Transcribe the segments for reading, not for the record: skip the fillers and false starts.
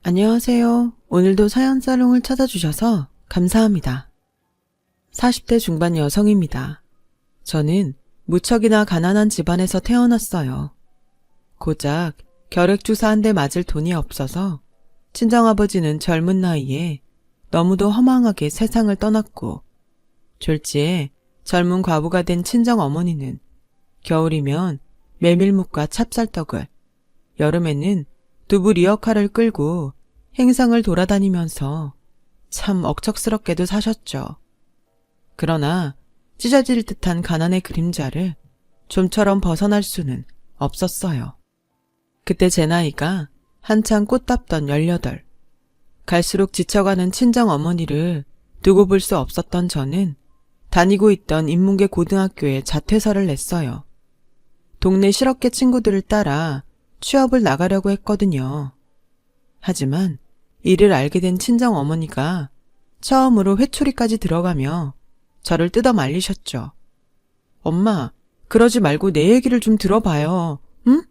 안녕하세요. 오늘도 사연사롱을 찾아주셔서 감사합니다. 40대 중반 여성입니다. 저는 무척이나 가난한 집안에서 태어났어요. 고작 결핵주사 한 대 맞을 돈이 없어서 친정아버지는 젊은 나이에 너무도 허망하게 세상을 떠났고, 졸지에 젊은 과부가 된 친정어머니는 겨울이면 메밀묵과 찹쌀떡을, 여름에는 두부 리어카를 끌고 행상을 돌아다니면서 참 억척스럽게도 사셨죠. 그러나 찢어질 듯한 가난의 그림자를 좀처럼 벗어날 수는 없었어요. 그때 제 나이가 한창 꽃답던 18. 갈수록 지쳐가는 친정어머니를 두고 볼 수 없었던 저는 다니고 있던 인문계 고등학교에 자퇴서를 냈어요. 동네 실업계 친구들을 따라 취업을 나가려고 했거든요. 하지만 이를 알게 된 친정어머니가 처음으로 회초리까지 들어가며 저를 뜯어 말리셨죠. 엄마, 그러지 말고 내 얘기를 좀 들어봐요. 응?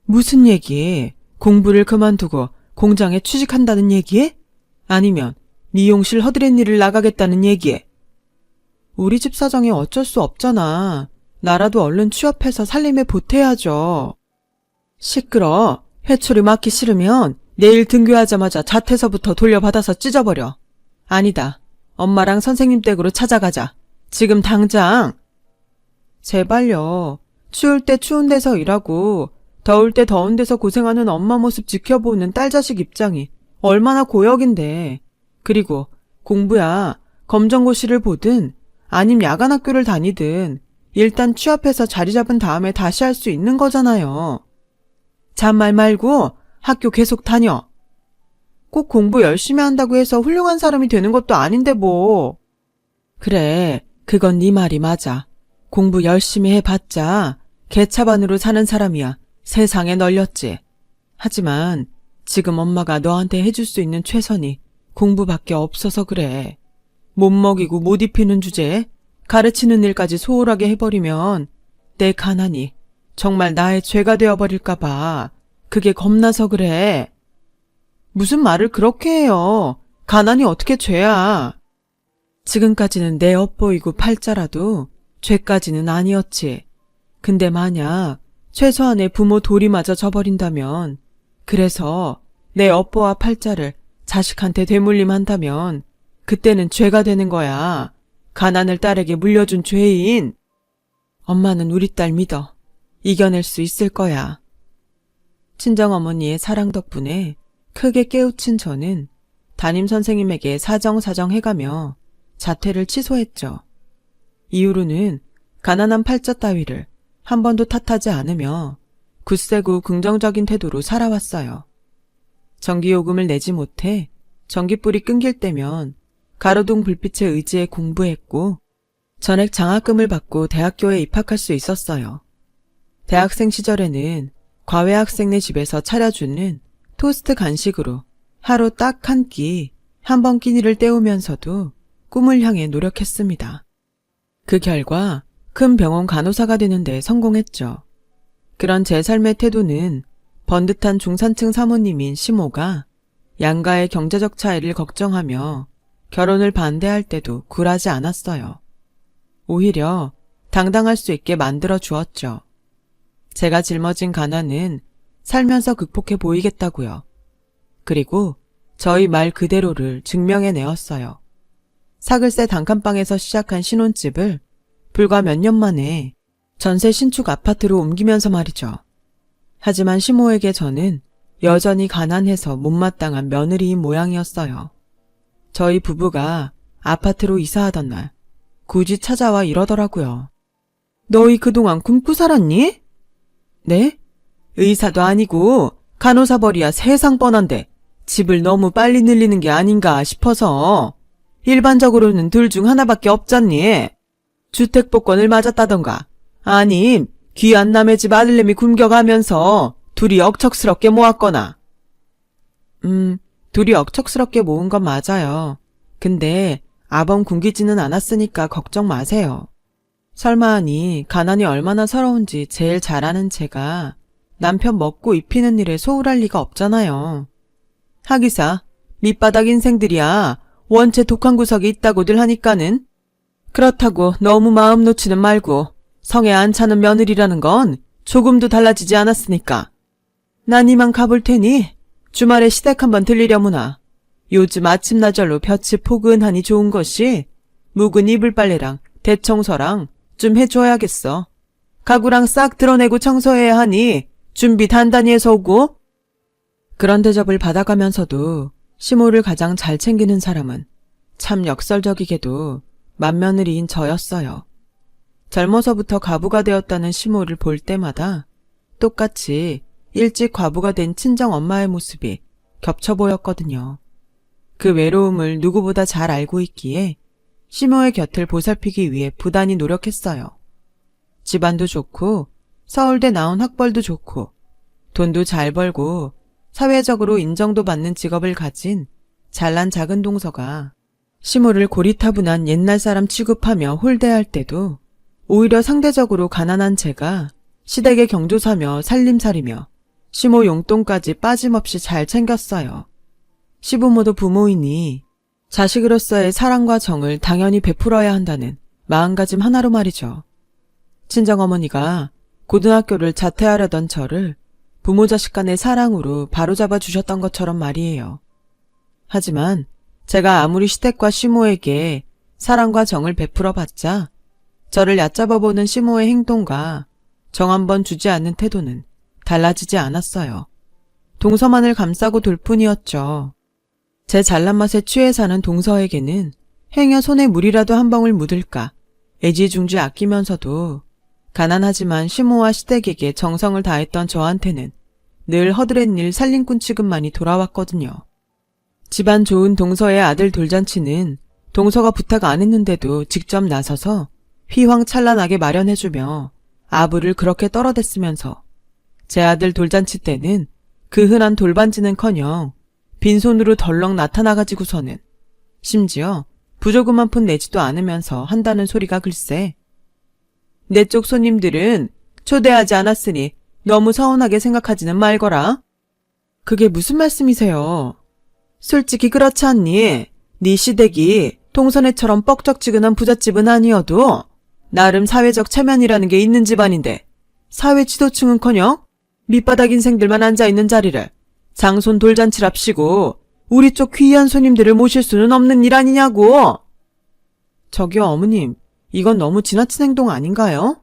무슨 얘기해? 공부를 그만두고 공장에 취직한다는 얘기해? 아니면 미용실 허드렛 일을 나가겠다는 얘기해? 우리 집 사정이 어쩔 수 없잖아. 나라도 얼른 취업해서 살림에 보태야죠. 시끄러. 회초리 맞기 싫으면 내일 등교하자마자 자퇴서부터 돌려받아서 찢어버려. 아니다. 엄마랑 선생님 댁으로 찾아가자. 지금 당장. 제발요. 추울 때 추운 데서 일하고 더울 때 더운 데서 고생하는 엄마 모습 지켜보는 딸 자식 입장이 얼마나 고역인데. 그리고 공부야. 검정고시를 보든 아님 야간학교를 다니든 일단 취업해서 자리 잡은 다음에 다시 할 수 있는 거잖아요. 잔말 말고 학교 계속 다녀. 꼭 공부 열심히 한다고 해서 훌륭한 사람이 되는 것도 아닌데 뭐. 그래, 그건 네 말이 맞아. 공부 열심히 해봤자 개차반으로 사는 사람이야 세상에 널렸지. 하지만 지금 엄마가 너한테 해줄 수 있는 최선이 공부밖에 없어서 그래. 못 먹이고 못 입히는 주제에 가르치는 일까지 소홀하게 해버리면 내 가난이 정말 나의 죄가 되어버릴까 봐. 그게 겁나서 그래. 무슨 말을 그렇게 해요. 가난이 어떻게 죄야. 지금까지는 내 엿보이고 팔자라도 죄까지는 아니었지. 근데 만약 최소한의 부모 도리마저 져버린다면, 그래서 내 엿보와 팔자를 자식한테 되물림한다면 그때는 죄가 되는 거야. 가난을 딸에게 물려준 죄인. 엄마는 우리 딸 믿어. 이겨낼 수 있을 거야. 친정어머니의 사랑 덕분에 크게 깨우친 저는 담임선생님에게 사정사정해가며 자퇴를 취소했죠. 이후로는 가난한 팔자 따위를 한 번도 탓하지 않으며 굳세고 긍정적인 태도로 살아왔어요. 전기요금을 내지 못해 전기불이 끊길 때면 가로등 불빛에 의지해 공부했고, 전액 장학금을 받고 대학교에 입학할 수 있었어요. 대학생 시절에는 과외 학생네 집에서 차려주는 토스트 간식으로 하루 딱 한 끼, 한 번 끼니를 때우면서도 꿈을 향해 노력했습니다. 그 결과 큰 병원 간호사가 되는 데 성공했죠. 그런 제 삶의 태도는 번듯한 중산층 사모님인 시모가 양가의 경제적 차이를 걱정하며 결혼을 반대할 때도 굴하지 않았어요. 오히려 당당할 수 있게 만들어 주었죠. 제가 짊어진 가난은 살면서 극복해 보이겠다고요. 그리고 저희 말 그대로를 증명해내었어요. 사글세 단칸방에서 시작한 신혼집을 불과 몇 년 만에 전세 신축 아파트로 옮기면서 말이죠. 하지만 시모에게 저는 여전히 가난해서 못마땅한 며느리인 모양이었어요. 저희 부부가 아파트로 이사하던 날 굳이 찾아와 이러더라고요. 너희 그동안 굶고 살았니? 네? 의사도 아니고 간호사 벌이야 세상 뻔한데 집을 너무 빨리 늘리는 게 아닌가 싶어서. 일반적으로는 둘 중 하나밖에 없잖니. 주택복권을 맞았다던가 아님 귀한 남의 집 아들내미 굶겨가면서 둘이 억척스럽게 모았거나. 둘이 억척스럽게 모은 건 맞아요. 근데 아범 굶기지는 않았으니까 걱정 마세요. 설마 하니 가난이 얼마나 서러운지 제일 잘 아는 제가 남편 먹고 입히는 일에 소홀할 리가 없잖아요. 하기사, 밑바닥 인생들이야 원체 독한 구석이 있다고들 하니까는. 그렇다고 너무 마음 놓지는 말고 성에 안 차는 며느리라는 건 조금도 달라지지 않았으니까. 난 이만 가볼 테니 주말에 시댁 한번 들리려무나. 요즘 아침나절로 볕이 포근하니 좋은 것이 묵은 이불 빨래랑 대청소랑 좀 해줘야겠어. 가구랑 싹 드러내고 청소해야 하니 준비 단단히 해서 오고. 그런 대접을 받아가면서도 시모를 가장 잘 챙기는 사람은 참 역설적이게도 맏며느리인 저였어요. 젊어서부터 과부가 되었다는 시모를 볼 때마다 똑같이 일찍 과부가 된 친정엄마의 모습이 겹쳐 보였거든요. 그 외로움을 누구보다 잘 알고 있기에 시모의 곁을 보살피기 위해 부단히 노력했어요. 집안도 좋고 서울대 나온 학벌도 좋고 돈도 잘 벌고 사회적으로 인정도 받는 직업을 가진 잘난 작은 동서가 시모를 고리타분한 옛날 사람 취급하며 홀대할 때도 오히려 상대적으로 가난한 제가 시댁의 경조사며 살림살이며 시모 용돈까지 빠짐없이 잘 챙겼어요. 시부모도 부모이니 자식으로서의 사랑과 정을 당연히 베풀어야 한다는 마음가짐 하나로 말이죠. 친정어머니가 고등학교를 자퇴하려던 저를 부모 자식 간의 사랑으로 바로잡아 주셨던 것처럼 말이에요. 하지만 제가 아무리 시댁과 시모에게 사랑과 정을 베풀어 봤자 저를 얕잡아 보는 시모의 행동과 정 한 번 주지 않는 태도는 달라지지 않았어요. 동서만을 감싸고 돌 뿐이었죠. 제 잘난 맛에 취해 사는 동서에게는 행여 손에 물이라도 한 방울 묻을까 애지중지 아끼면서도 가난하지만 시모와 시댁에게 정성을 다했던 저한테는 늘 허드렛일 살림꾼 취급만이 돌아왔거든요. 집안 좋은 동서의 아들 돌잔치는 동서가 부탁 안 했는데도 직접 나서서 휘황찬란하게 마련해주며 아부를 그렇게 떨어댔으면서 제 아들 돌잔치 때는 그 흔한 돌반지는커녕 빈손으로 덜렁 나타나가지고서는 심지어 부조금 한 푼 내지도 않으면서 한다는 소리가 글쎄. 내 쪽 손님들은 초대하지 않았으니 너무 서운하게 생각하지는 말거라. 그게 무슨 말씀이세요? 솔직히 그렇지 않니? 네 시댁이 동서네처럼 뻑적지근한 부잣집은 아니어도 나름 사회적 체면이라는 게 있는 집안인데 사회 지도층은커녕 밑바닥 인생들만 앉아있는 자리를 장손 돌잔치랍시고 우리 쪽 귀한 손님들을 모실 수는 없는 일 아니냐고. 저기요 어머님, 이건 너무 지나친 행동 아닌가요?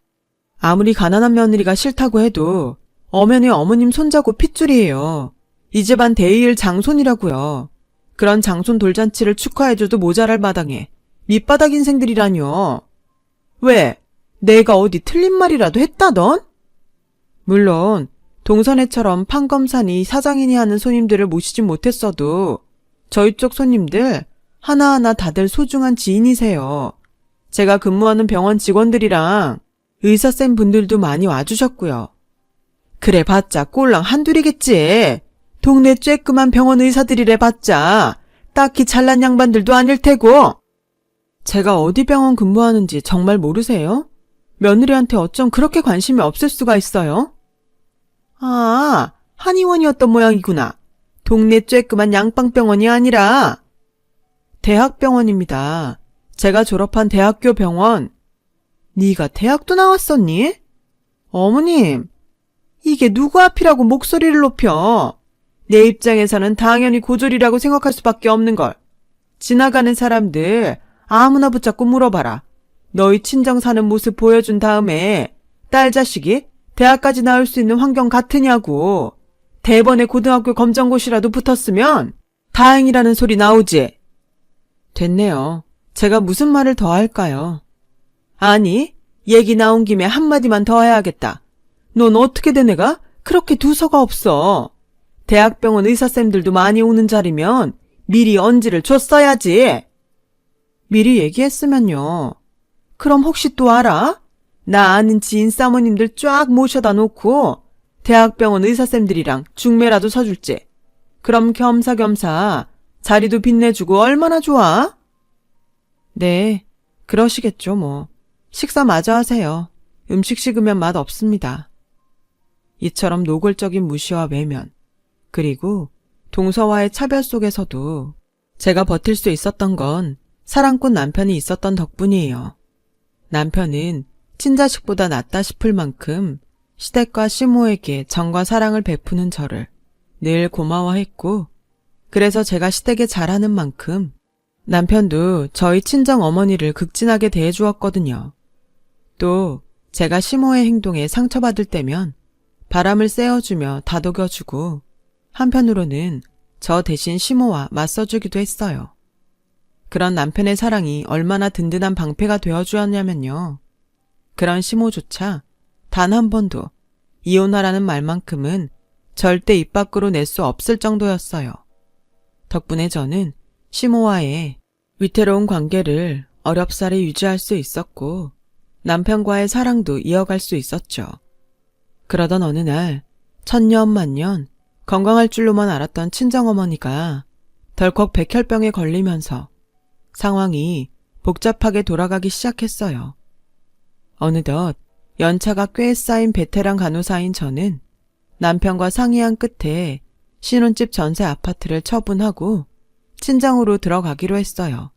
아무리 가난한 며느리가 싫다고 해도 엄연히 어머님 손자고 핏줄이에요. 이 집안 대의일 장손이라고요. 그런 장손 돌잔치를 축하해줘도 모자랄 마당에 밑바닥 인생들이라뇨. 왜? 내가 어디 틀린 말이라도 했다던? 물론 동선회처럼 판검사니 사장이니 하는 손님들을 모시진 못했어도 저희 쪽 손님들 하나하나 다들 소중한 지인이세요. 제가 근무하는 병원 직원들이랑 의사쌤 분들도 많이 와주셨고요. 그래 봤자 꼴랑 한둘이겠지. 동네 쬐끄만 병원 의사들이래 봤자 딱히 잘난 양반들도 아닐 테고. 제가 어디 병원 근무하는지 정말 모르세요? 며느리한테 어쩜 그렇게 관심이 없을 수가 있어요? 아, 한의원이었던 모양이구나. 동네 쬐끄만 양빵병원이 아니라. 대학병원입니다. 제가 졸업한 대학교 병원. 네가 대학도 나왔었니? 어머님, 이게 누구 앞이라고 목소리를 높여. 내 입장에서는 당연히 고졸이라고 생각할 수밖에 없는 걸. 지나가는 사람들 아무나 붙잡고 물어봐라. 너희 친정 사는 모습 보여준 다음에 딸 자식이 대학까지 나올 수 있는 환경 같으냐고. 대번에 고등학교 검정고시라도 붙었으면 다행이라는 소리 나오지. 됐네요. 제가 무슨 말을 더 할까요? 아니, 얘기 나온 김에 한마디만 더 해야겠다. 넌 어떻게 된 애가 그렇게 두서가 없어. 대학병원 의사쌤들도 많이 오는 자리면 미리 언지를 줬어야지. 미리 얘기했으면요. 그럼 혹시 또 알아? 나 아는 지인 사모님들 쫙 모셔다 놓고 대학병원 의사쌤들이랑 중매라도 서줄지. 그럼 겸사겸사 자리도 빛내주고 얼마나 좋아? 네, 그러시겠죠 뭐. 식사 마저 하세요. 음식 식으면 맛 없습니다. 이처럼 노골적인 무시와 외면, 그리고 동서와의 차별 속에서도 제가 버틸 수 있었던 건 사랑꾼 남편이 있었던 덕분이에요. 남편은 친자식보다 낫다 싶을 만큼 시댁과 시모에게 정과 사랑을 베푸는 저를 늘 고마워했고, 그래서 제가 시댁에 잘하는 만큼 남편도 저희 친정 어머니를 극진하게 대해주었거든요. 또 제가 시모의 행동에 상처받을 때면 바람을 쐬어주며 다독여주고, 한편으로는 저 대신 시모와 맞서주기도 했어요. 그런 남편의 사랑이 얼마나 든든한 방패가 되어주었냐면요. 그런 시모조차 단 한 번도 이혼하라는 말만큼은 절대 입 밖으로 낼 수 없을 정도였어요. 덕분에 저는 시모와의 위태로운 관계를 어렵사리 유지할 수 있었고, 남편과의 사랑도 이어갈 수 있었죠. 그러던 어느 날 천년만년 건강할 줄로만 알았던 친정어머니가 덜컥 백혈병에 걸리면서 상황이 복잡하게 돌아가기 시작했어요. 어느덧 연차가 꽤 쌓인 베테랑 간호사인 저는 남편과 상의한 끝에 신혼집 전세 아파트를 처분하고 친정으로 들어가기로 했어요.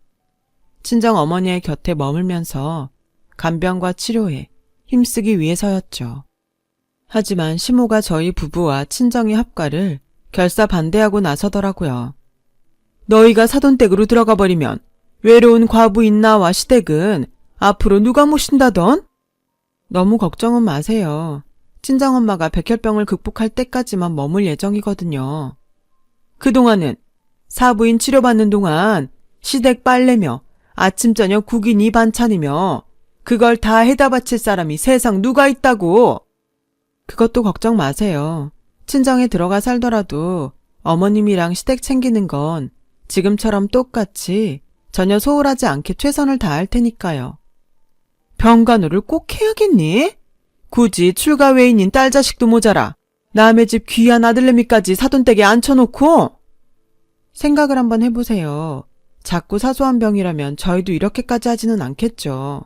친정 어머니의 곁에 머물면서 간병과 치료에 힘쓰기 위해서였죠. 하지만 시모가 저희 부부와 친정의 합가를 결사 반대하고 나서더라고요. 너희가 사돈댁으로 들어가 버리면 외로운 과부 인나와 시댁은 앞으로 누가 모신다던? 너무 걱정은 마세요. 친정엄마가 백혈병을 극복할 때까지만 머물 예정이거든요. 그동안은 사부인 치료받는 동안 시댁 빨래며 아침 저녁 국인 2반찬이며 그걸 다 해다 바칠 사람이 세상 누가 있다고. 그것도 걱정 마세요. 친정에 들어가 살더라도 어머님이랑 시댁 챙기는 건 지금처럼 똑같이 전혀 소홀하지 않게 최선을 다할 테니까요. 병간호를 꼭 해야겠니? 굳이 출가 외인인 딸 자식도 모자라 남의 집 귀한 아들내미까지 사돈댁에 앉혀놓고? 생각을 한번 해보세요. 작고 사소한 병이라면 저희도 이렇게까지 하지는 않겠죠.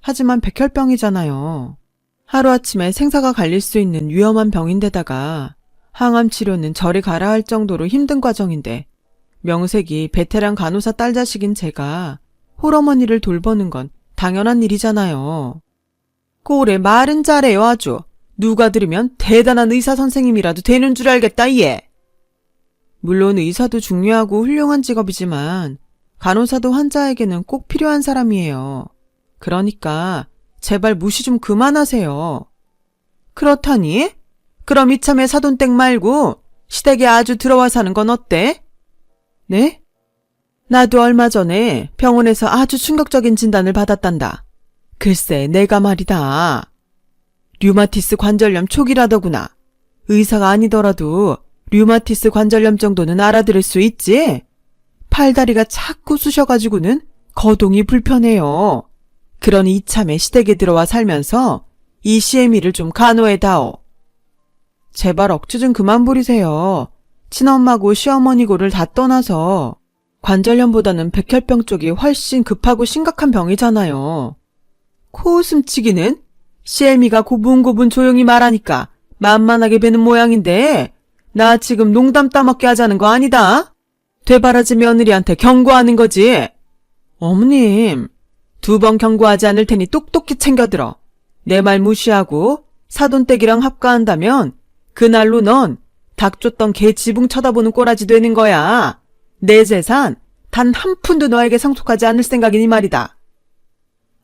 하지만 백혈병이잖아요. 하루아침에 생사가 갈릴 수 있는 위험한 병인데다가 항암 치료는 저리 가라 할 정도로 힘든 과정인데, 명색이 베테랑 간호사 딸 자식인 제가 홀어머니를 돌보는 건 당연한 일이잖아요. 꼴에 말은 잘해요 아주. 누가 들으면 대단한 의사 선생님이라도 되는 줄 알겠다 얘. 물론 의사도 중요하고 훌륭한 직업이지만 간호사도 환자에게는 꼭 필요한 사람이에요. 그러니까 제발 무시 좀 그만하세요. 그렇다니? 그럼 이참에 사돈댁 말고 시댁에 아주 들어와 사는 건 어때? 네? 나도 얼마 전에 병원에서 아주 충격적인 진단을 받았단다. 글쎄 내가 말이다. 류마티스 관절염 초기라더구나. 의사가 아니더라도 류마티스 관절염 정도는 알아들을 수 있지? 팔다리가 자꾸 쑤셔가지고는 거동이 불편해요. 그러니 이참에 시댁에 들어와 살면서 이 CME를 좀 간호해다오. 제발 억지 좀 그만 부리세요. 친엄마고 시어머니고를 다 떠나서 관절염보다는 백혈병 쪽이 훨씬 급하고 심각한 병이잖아요. 코웃음치기는 CME가 고분고분 조용히 말하니까 만만하게 뵈는 모양인데 나 지금 농담 따먹게 하자는 거 아니다. 되바라지 며느리한테 경고하는 거지. 어머님, 2번 경고하지 않을 테니 똑똑히 챙겨들어. 내 말 무시하고 사돈댁이랑 합가한다면 그날로 넌 닭 쫓던 개 지붕 쳐다보는 꼬라지 되는 거야. 내 재산 단 한 푼도 너에게 상속하지 않을 생각이니 말이다.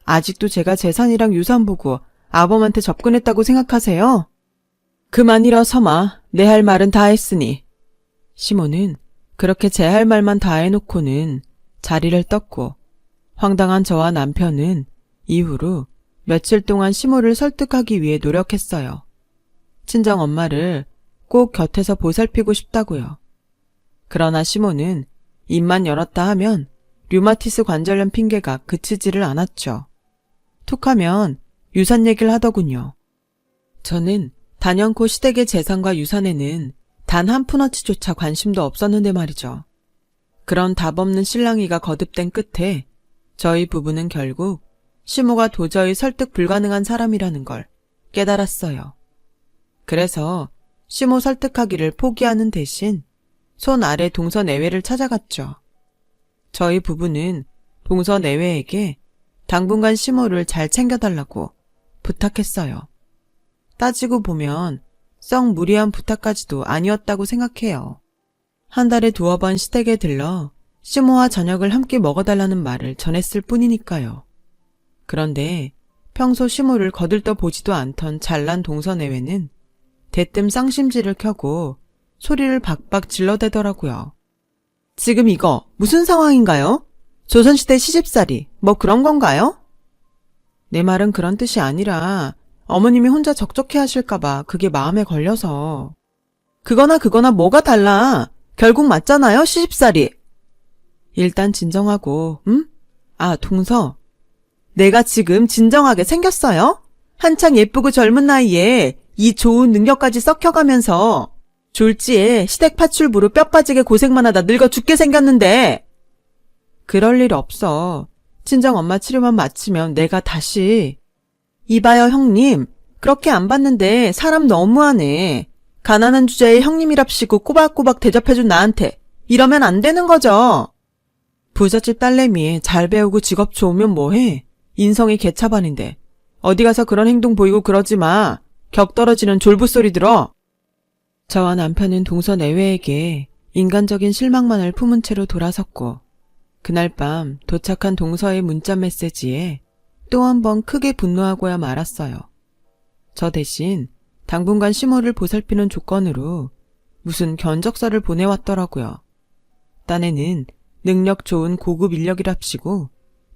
아직도 제가 재산이랑 유산 보고 아범한테 접근했다고 생각하세요? 그만 일어서마. 내 할 말은 다 했으니. 시모는 그렇게 제 할 말만 다 해놓고는 자리를 떴고, 황당한 저와 남편은 이후로 며칠 동안 시모를 설득하기 위해 노력했어요. 친정 엄마를 꼭 곁에서 보살피고 싶다고요. 그러나 시모는 입만 열었다 하면 류마티스 관절염 핑계가 그치지를 않았죠. 툭하면 유산 얘기를 하더군요. 저는 단연코 시댁의 재산과 유산에는 단 한 푼어치조차 관심도 없었는데 말이죠. 그런 답 없는 실랑이가 거듭된 끝에 저희 부부는 결국 시모가 도저히 설득 불가능한 사람이라는 걸 깨달았어요. 그래서 시모 설득하기를 포기하는 대신 손 아래 동서내외를 찾아갔죠. 저희 부부는 동서내외에게 당분간 시모를 잘 챙겨달라고 부탁했어요. 따지고 보면 썩 무리한 부탁까지도 아니었다고 생각해요. 한 달에 2번 시댁에 들러 시모와 저녁을 함께 먹어달라는 말을 전했을 뿐이니까요. 그런데 평소 시모를 거들떠 보지도 않던 잘난 동서내외는 대뜸 쌍심지를 켜고 소리를 박박 질러대더라고요. 지금 이거 무슨 상황인가요? 조선시대 시집살이 뭐 그런 건가요? 내 말은 그런 뜻이 아니라 어머님이 혼자 적적해 하실까봐 그게 마음에 걸려서. 그거나 뭐가 달라. 결국 맞잖아요, 시집살이. 일단 진정하고, 응? 아, 동서. 내가 지금 진정하게 생겼어요? 한창 예쁘고 젊은 나이에 이 좋은 능력까지 썩혀가면서 졸지에 시댁 파출부로 뼈 빠지게 고생만 하다 늙어 죽게 생겼는데. 그럴 일 없어. 친정 엄마 치료만 마치면 내가 다시. 이봐요, 형님. 그렇게 안 봤는데 사람 너무하네. 가난한 주제에 형님이랍시고 꼬박꼬박 대접해준 나한테 이러면 안 되는 거죠. 부잣집 딸내미에 잘 배우고 직업 좋으면 뭐해. 인성이 개차반인데 어디 가서 그런 행동 보이고 그러지 마. 격 떨어지는 졸부소리 들어. 저와 남편은 동서내외에게 인간적인 실망만을 품은 채로 돌아섰고 그날 밤 도착한 동서의 문자 메시지에 또 한 번 크게 분노하고야 말았어요. 저 대신 당분간 시모를 보살피는 조건으로 무슨 견적서를 보내왔더라고요. 딴에는 능력 좋은 고급 인력이랍시고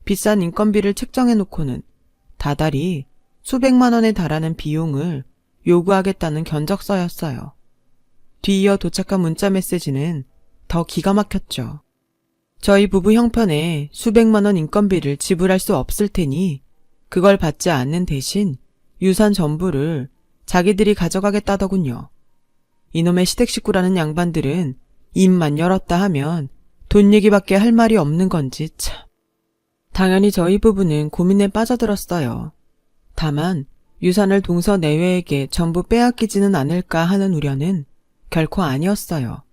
비싼 인건비를 책정해놓고는 다달이 수백만 원에 달하는 비용을 요구하겠다는 견적서였어요. 뒤이어 도착한 문자 메시지는 더 기가 막혔죠. 저희 부부 형편에 수백만 원 인건비를 지불할 수 없을 테니 그걸 받지 않는 대신 유산 전부를 자기들이 가져가겠다더군요. 이놈의 시댁 식구라는 양반들은 입만 열었다 하면 돈 얘기밖에 할 말이 없는 건지 참. 당연히 저희 부부는 고민에 빠져들었어요. 다만 유산을 동서내외에게 전부 빼앗기지는 않을까 하는 우려는 결코 아니었어요.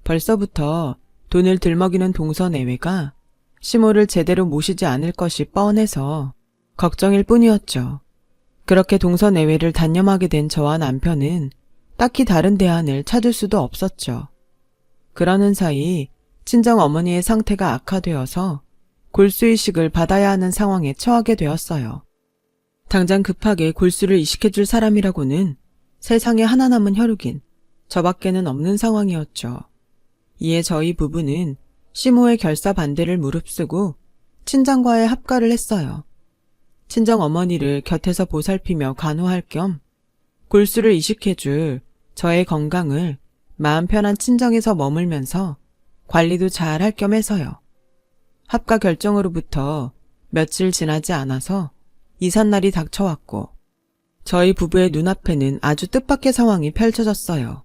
벌써부터 돈을 들먹이는 동서내외가 시모를 제대로 모시지 않을 것이 뻔해서 걱정일 뿐이었죠. 그렇게 동서내외를 단념하게 된 저와 남편은 딱히 다른 대안을 찾을 수도 없었죠. 그러는 사이 친정 어머니의 상태가 악화되어서 골수이식을 받아야 하는 상황에 처하게 되었어요. 당장 급하게 골수를 이식해줄 사람이라고는 세상에 하나 남은 혈육인 저밖에는 없는 상황이었죠. 이에 저희 부부는 시모의 결사 반대를 무릅쓰고 친정과의 합가를 했어요. 친정 어머니를 곁에서 보살피며 간호할 겸 골수를 이식해줄 저의 건강을 마음 편한 친정에서 머물면서 관리도 잘 할 겸 해서요. 합가 결정으로부터 며칠 지나지 않아서 이삿날이 닥쳐왔고 저희 부부의 눈앞에는 아주 뜻밖의 상황이 펼쳐졌어요.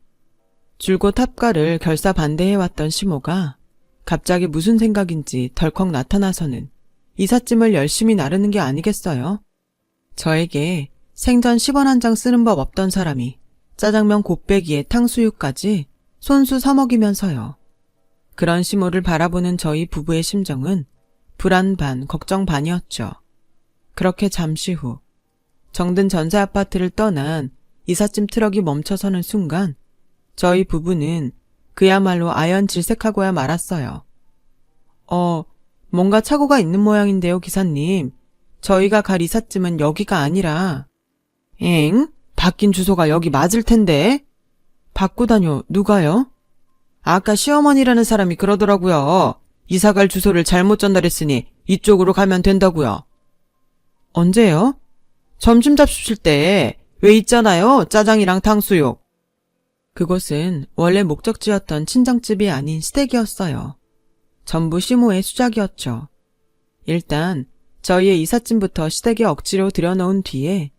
줄곧 합가를 결사 반대해왔던 시모가 갑자기 무슨 생각인지 덜컥 나타나서는 이삿짐을 열심히 나르는 게 아니겠어요? 저에게 생전 10원 한 장 쓰는 법 없던 사람이 짜장면 곱빼기에 탕수육까지 손수 사먹이면서요. 그런 시모를 바라보는 저희 부부의 심정은 불안 반, 걱정 반이었죠. 그렇게 잠시 후 정든 전세 아파트를 떠난 이삿짐 트럭이 멈춰서는 순간 저희 부부는 그야말로 아연질색하고야 말았어요. 뭔가 착오가 있는 모양인데요, 기사님. 저희가 갈 이삿짐은 여기가 아니라. 엥? 바뀐 주소가 여기 맞을 텐데. 바꾸다뇨, 누가요? 아까 시어머니라는 사람이 그러더라고요. 이사갈 주소를 잘못 전달했으니 이쪽으로 가면 된다고요. 언제요? 점심 잡수실 때 왜 있잖아요, 짜장이랑 탕수육. 그곳은 원래 목적지였던 친정집이 아닌 시댁이었어요. 전부 시모의 수작이었죠. 일단 저희의 이삿짐부터 시댁에 억지로 들여놓은 뒤에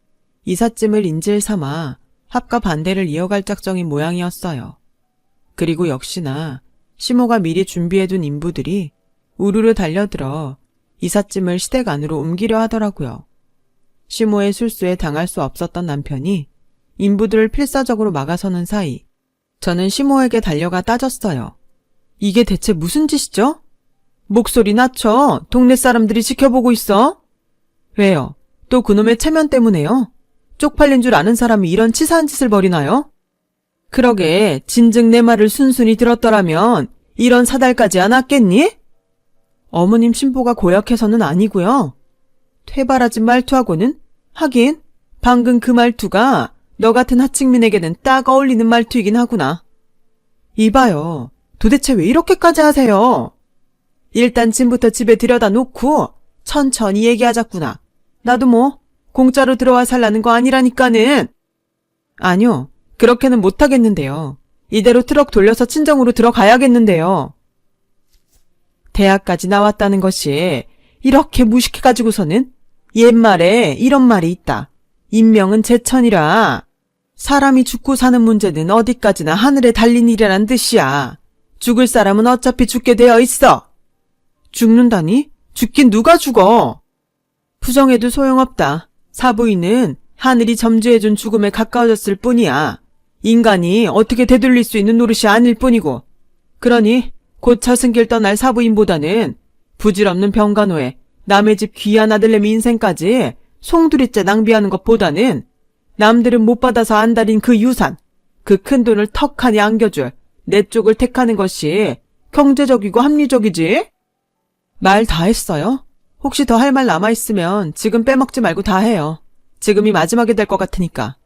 이삿짐을 인질 삼아 합가 반대를 이어갈 작정인 모양이었어요. 그리고 역시나 시모가 미리 준비해둔 인부들이 우르르 달려들어 이삿짐을 시댁 안으로 옮기려 하더라고요. 시모의 술수에 당할 수 없었던 남편이 인부들을 필사적으로 막아서는 사이 저는 시모에게 달려가 따졌어요. 이게 대체 무슨 짓이죠? 목소리 낮춰. 동네 사람들이 지켜보고 있어. 왜요? 또 그놈의 체면 때문에요? 쪽팔린 줄 아는 사람이 이런 치사한 짓을 벌이나요? 그러게 진즉 내 말을 순순히 들었더라면 이런 사달까지 안 왔겠니? 어머님 신보가 고약해서는 아니고요. 퇴바라진 말투하고는 하긴 방금 그 말투가 너 같은 하층민에게는 딱 어울리는 말투이긴 하구나. 이봐요. 도대체 왜 이렇게까지 하세요? 일단 짐부터 집에 들여다 놓고 천천히 얘기하자꾸나. 나도 뭐 공짜로 들어와 살라는 거 아니라니까는. 아니요. 그렇게는 못하겠는데요. 이대로 트럭 돌려서 친정으로 들어가야겠는데요. 대학까지 나왔다는 것이 이렇게 무식해가지고서는 옛말에 이런 말이 있다. 인명은 제천이라. 사람이 죽고 사는 문제는 어디까지나 하늘에 달린 일이란 뜻이야. 죽을 사람은 어차피 죽게 되어 있어. 죽는다니? 죽긴 누가 죽어? 부정해도 소용없다. 사부인은 하늘이 점주해준 죽음에 가까워졌을 뿐이야. 인간이 어떻게 되돌릴 수 있는 노릇이 아닐 뿐이고. 그러니 곧 저승길 떠날 사부인보다는 부질없는 병간호에 남의 집 귀한 아들내미 인생까지 송두리째 낭비하는 것보다는 남들은 못 받아서 안달인 그 유산, 그 큰 돈을 턱하니 안겨줄 내 쪽을 택하는 것이 경제적이고 합리적이지? 말 다 했어요? 혹시 더 할 말 남아있으면 지금 빼먹지 말고 다 해요. 지금이 마지막이 될 것 같으니까.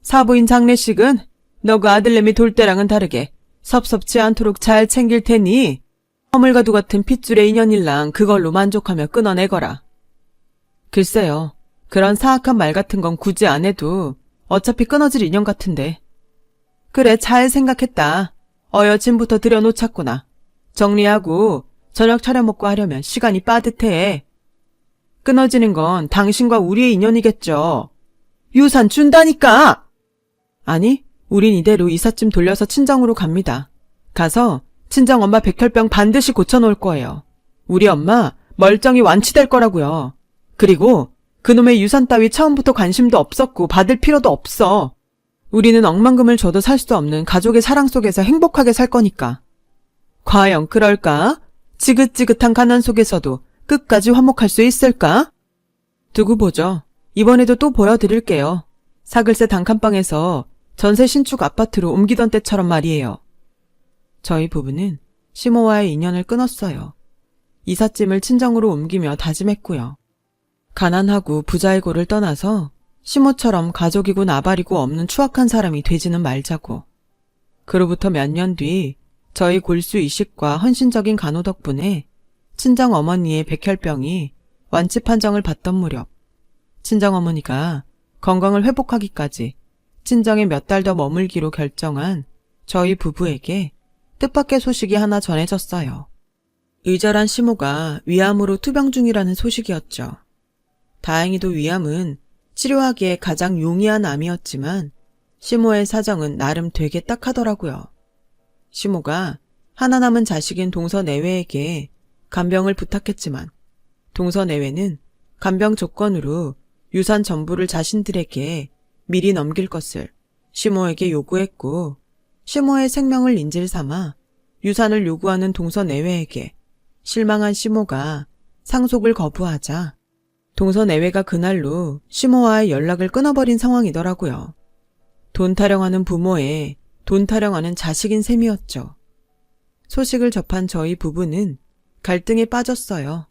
사부인 장례식은 너 그 아들내미 돌 때랑은 다르게 섭섭지 않도록 잘 챙길 테니 허물과도 같은 핏줄의 인연일랑 그걸로 만족하며 끊어내거라. 글쎄요. 그런 사악한 말 같은 건 굳이 안 해도 어차피 끊어질 인연 같은데. 그래, 잘 생각했다. 어여침부터 들여놓자꾸나. 정리하고 저녁 차려 먹고 하려면 시간이 빠듯해. 끊어지는 건 당신과 우리의 인연이겠죠. 유산 준다니까! 아니, 우린 이대로 이삿짐 돌려서 친정으로 갑니다. 가서 친정엄마 백혈병 반드시 고쳐놓을 거예요. 우리 엄마 멀쩡히 완치될 거라고요. 그리고 그놈의 유산 따위 처음부터 관심도 없었고 받을 필요도 없어. 우리는 억만금을 줘도 살 수 없는 가족의 사랑 속에서 행복하게 살 거니까. 과연 그럴까? 지긋지긋한 가난 속에서도 끝까지 화목할 수 있을까? 두고 보죠. 이번에도 또 보여드릴게요. 사글세 단칸방에서 전세 신축 아파트로 옮기던 때처럼 말이에요. 저희 부부는 시모와의 인연을 끊었어요. 이삿짐을 친정으로 옮기며 다짐했고요. 가난하고 부자이고를 떠나서 시모처럼 가족이고 나발이고 없는 추악한 사람이 되지는 말자고. 그로부터 몇 년 뒤 저희 골수 이식과 헌신적인 간호 덕분에 친정 어머니의 백혈병이 완치 판정을 받던 무렵 친정 어머니가 건강을 회복하기까지 친정에 몇 달 더 머물기로 결정한 저희 부부에게 뜻밖의 소식이 하나 전해졌어요. 의절한 시모가 위암으로 투병 중이라는 소식이었죠. 다행히도 위암은 치료하기에 가장 용이한 암이었지만 시모의 사정은 나름 되게 딱하더라고요. 시모가 하나 남은 자식인 동서내외에게 간병을 부탁했지만 동서내외는 간병 조건으로 유산 전부를 자신들에게 미리 넘길 것을 시모에게 요구했고 시모의 생명을 인질 삼아 유산을 요구하는 동서내외에게 실망한 시모가 상속을 거부하자 동서내외가 그날로 시모와의 연락을 끊어버린 상황이더라고요. 돈 타령하는 부모에 돈 타령하는 자식인 셈이었죠. 소식을 접한 저희 부부는 갈등에 빠졌어요.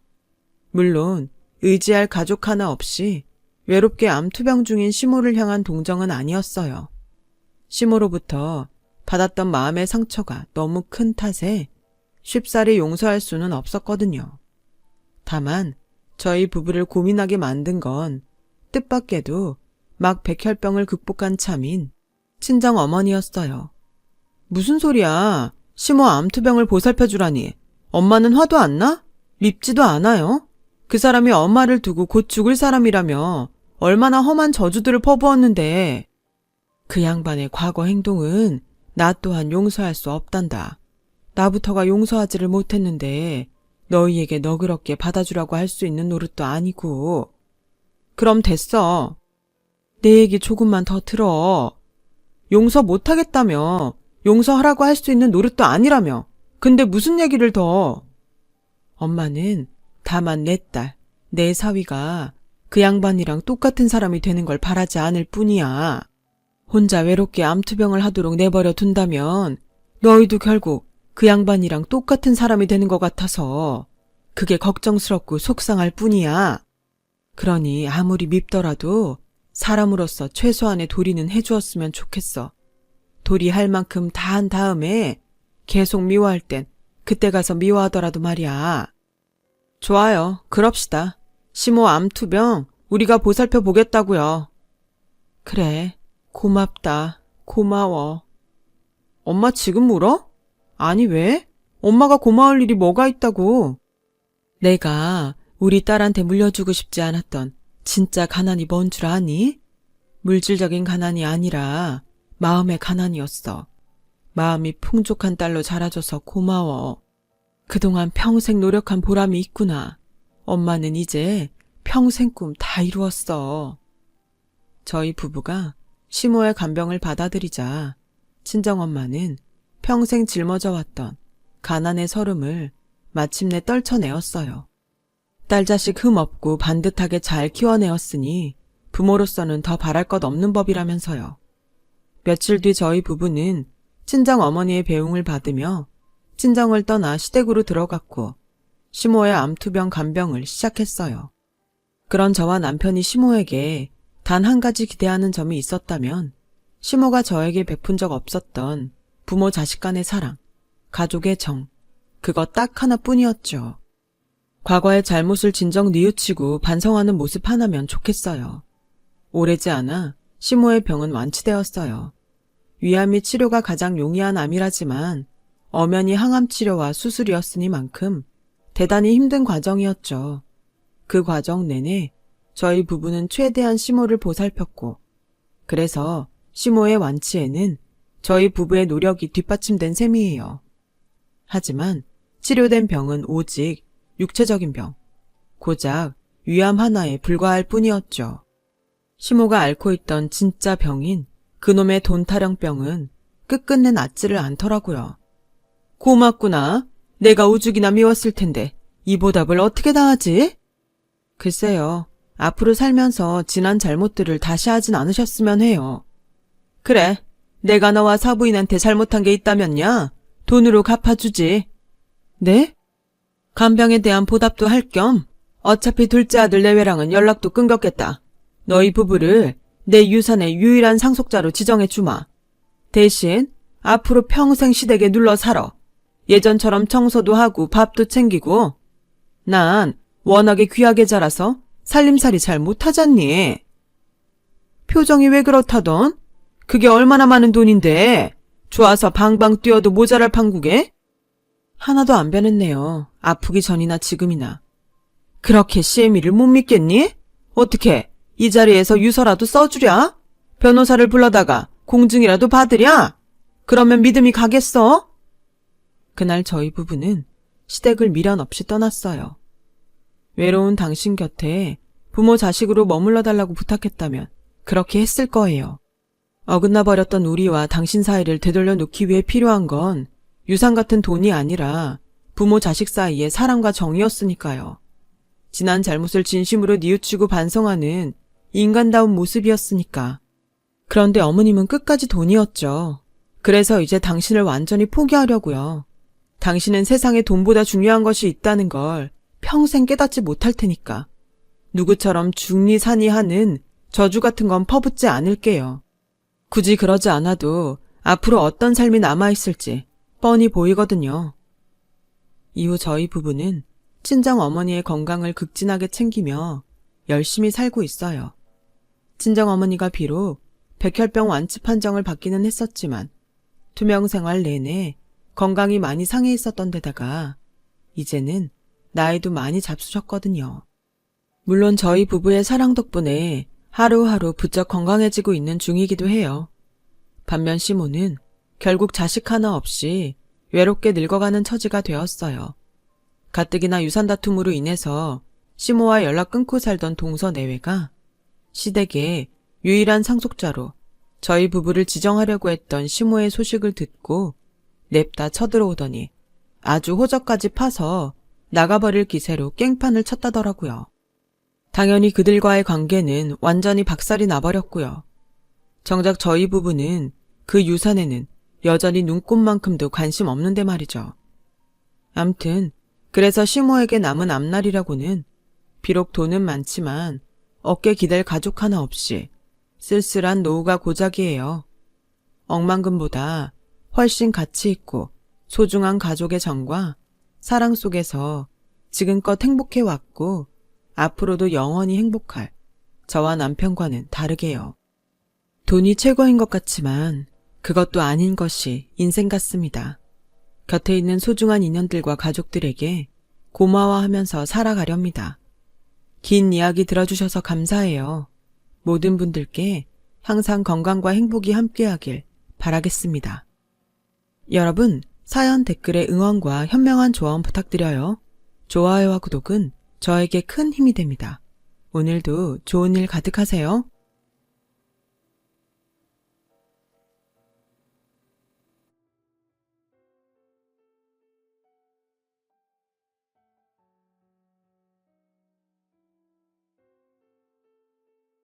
물론 의지할 가족 하나 없이 외롭게 암투병 중인 시모를 향한 동정은 아니었어요. 시모로부터 받았던 마음의 상처가 너무 큰 탓에 쉽사리 용서할 수는 없었거든요. 다만 저희 부부를 고민하게 만든 건 뜻밖에도 막 백혈병을 극복한 참인 친정 어머니였어요. 무슨 소리야. 시모 암투병을 보살펴주라니. 엄마는 화도 안 나? 밉지도 않아요? 그 사람이 엄마를 두고 곧 죽을 사람이라며 얼마나 험한 저주들을 퍼부었는데. 그 양반의 과거 행동은 나 또한 용서할 수 없단다. 나부터가 용서하지를 못했는데 너희에게 너그럽게 받아주라고 할 수 있는 노릇도 아니고. 그럼 됐어. 내 얘기 조금만 더 들어. 용서 못하겠다며. 용서하라고 할 수 있는 노릇도 아니라며. 근데 무슨 얘기를 더? 엄마는 다만 내 딸, 내 사위가 그 양반이랑 똑같은 사람이 되는 걸 바라지 않을 뿐이야. 혼자 외롭게 암투병을 하도록 내버려 둔다면 너희도 결국 그 양반이랑 똑같은 사람이 되는 것 같아서 그게 걱정스럽고 속상할 뿐이야. 그러니 아무리 밉더라도 사람으로서 최소한의 도리는 해주었으면 좋겠어. 도리할 만큼 다 한 다음에 계속 미워할 땐 그때 가서 미워하더라도 말이야. 좋아요. 그럽시다. 시모 암투병 우리가 보살펴 보겠다고요. 그래. 고맙다. 고마워. 엄마 지금 울어? 아니 왜? 엄마가 고마울 일이 뭐가 있다고. 내가 우리 딸한테 물려주고 싶지 않았던 진짜 가난이 뭔 줄 아니? 물질적인 가난이 아니라 마음의 가난이었어. 마음이 풍족한 딸로 자라줘서 고마워. 그동안 평생 노력한 보람이 있구나. 엄마는 이제 평생 꿈 다 이루었어. 저희 부부가 시모의 간병을 받아들이자 친정엄마는 평생 짊어져 왔던 가난의 서름을 마침내 떨쳐내었어요. 딸자식 흠없고 반듯하게 잘 키워내었으니 부모로서는 더 바랄 것 없는 법이라면서요. 며칠 뒤 저희 부부는 친정어머니의 배웅을 받으며 친정을 떠나 시댁으로 들어갔고 시모의 암투병 간병을 시작했어요. 그런 저와 남편이 시모에게 단 한 가지 기대하는 점이 있었다면 시모가 저에게 베푼 적 없었던 부모 자식 간의 사랑, 가족의 정, 그거 딱 하나뿐이었죠. 과거의 잘못을 진정 뉘우치고 반성하는 모습 하나면 좋겠어요. 오래지 않아 시모의 병은 완치되었어요. 위암이 치료가 가장 용이한 암이라지만 엄연히 항암 치료와 수술이었으니만큼 대단히 힘든 과정이었죠. 그 과정 내내 저희 부부는 최대한 시모를 보살폈고 그래서 시모의 완치에는 저희 부부의 노력이 뒷받침된 셈이에요. 하지만 치료된 병은 오직 육체적인 병, 고작 위암 하나에 불과할 뿐이었죠. 시모가 앓고 있던 진짜 병인 그놈의 돈타령병은 끝끝내 낫지를 않더라고요. 고맙구나. 내가 오죽이나 미웠을 텐데 이 보답을 어떻게 다 하지? 글쎄요. 앞으로 살면서 지난 잘못들을 다시 하진 않으셨으면 해요. 그래. 내가 너와 사부인한테 잘못한 게 있다면야 돈으로 갚아주지. 네? 간병에 대한 보답도 할 겸 어차피 둘째 아들 내외랑은 연락도 끊겼겠다. 너희 부부를 내 유산의 유일한 상속자로 지정해주마. 대신 앞으로 평생 시댁에 눌러 살아. 예전처럼 청소도 하고 밥도 챙기고. 난 워낙에 귀하게 자라서 살림살이 잘 못하잖니. 표정이 왜 그렇다던? 그게 얼마나 많은 돈인데 좋아서 방방 뛰어도 모자랄 판국에? 하나도 안 변했네요. 아프기 전이나 지금이나. 그렇게 시애미를 못 믿겠니? 어떻게 이 자리에서 유서라도 써주랴? 변호사를 불러다가 공증이라도 받으랴? 그러면 믿음이 가겠어? 그날 저희 부부는 시댁을 미련 없이 떠났어요. 외로운 당신 곁에 부모 자식으로 머물러 달라고 부탁했다면 그렇게 했을 거예요. 어긋나 버렸던 우리와 당신 사이를 되돌려 놓기 위해 필요한 건 유산 같은 돈이 아니라 부모 자식 사이의 사랑과 정이었으니까요. 지난 잘못을 진심으로 뉘우치고 반성하는 인간다운 모습이었으니까. 그런데 어머님은 끝까지 돈이었죠. 그래서 이제 당신을 완전히 포기하려고요. 당신은 세상에 돈보다 중요한 것이 있다는 걸 평생 깨닫지 못할 테니까. 누구처럼 중리산이하는 저주 같은 건 퍼붓지 않을게요. 굳이 그러지 않아도 앞으로 어떤 삶이 남아있을지 뻔히 보이거든요. 이후 저희 부부는 친정 어머니의 건강을 극진하게 챙기며 열심히 살고 있어요. 친정 어머니가 비록 백혈병 완치 판정을 받기는 했었지만 투병 생활 내내 건강이 많이 상해 있었던 데다가 이제는 나이도 많이 잡수셨거든요. 물론 저희 부부의 사랑 덕분에 하루하루 부쩍 건강해지고 있는 중이기도 해요. 반면 시모는 결국 자식 하나 없이 외롭게 늙어가는 처지가 되었어요. 가뜩이나 유산 다툼으로 인해서 시모와 연락 끊고 살던 동서 내외가 시댁의 유일한 상속자로 저희 부부를 지정하려고 했던 시모의 소식을 듣고 냅다 쳐들어오더니 아주 호적까지 파서 나가버릴 기세로 깽판을 쳤다더라고요. 당연히 그들과의 관계는 완전히 박살이 나버렸고요. 정작 저희 부부는 그 유산에는 여전히 눈꼽만큼도 관심 없는데 말이죠. 암튼 그래서 시모에게 남은 앞날이라고는 비록 돈은 많지만 어깨 기댈 가족 하나 없이 쓸쓸한 노후가 고작이에요. 억만금보다 훨씬 가치 있고 소중한 가족의 정과 사랑 속에서 지금껏 행복해왔고 앞으로도 영원히 행복할 저와 남편과는 다르게요. 돈이 최고인 것 같지만 그것도 아닌 것이 인생 같습니다. 곁에 있는 소중한 인연들과 가족들에게 고마워하면서 살아가렵니다. 긴 이야기 들어주셔서 감사해요. 모든 분들께 항상 건강과 행복이 함께하길 바라겠습니다. 여러분, 사연 댓글에 응원과 현명한 조언 부탁드려요. 좋아요와 구독은 저에게 큰 힘이 됩니다. 오늘도 좋은 일 가득하세요.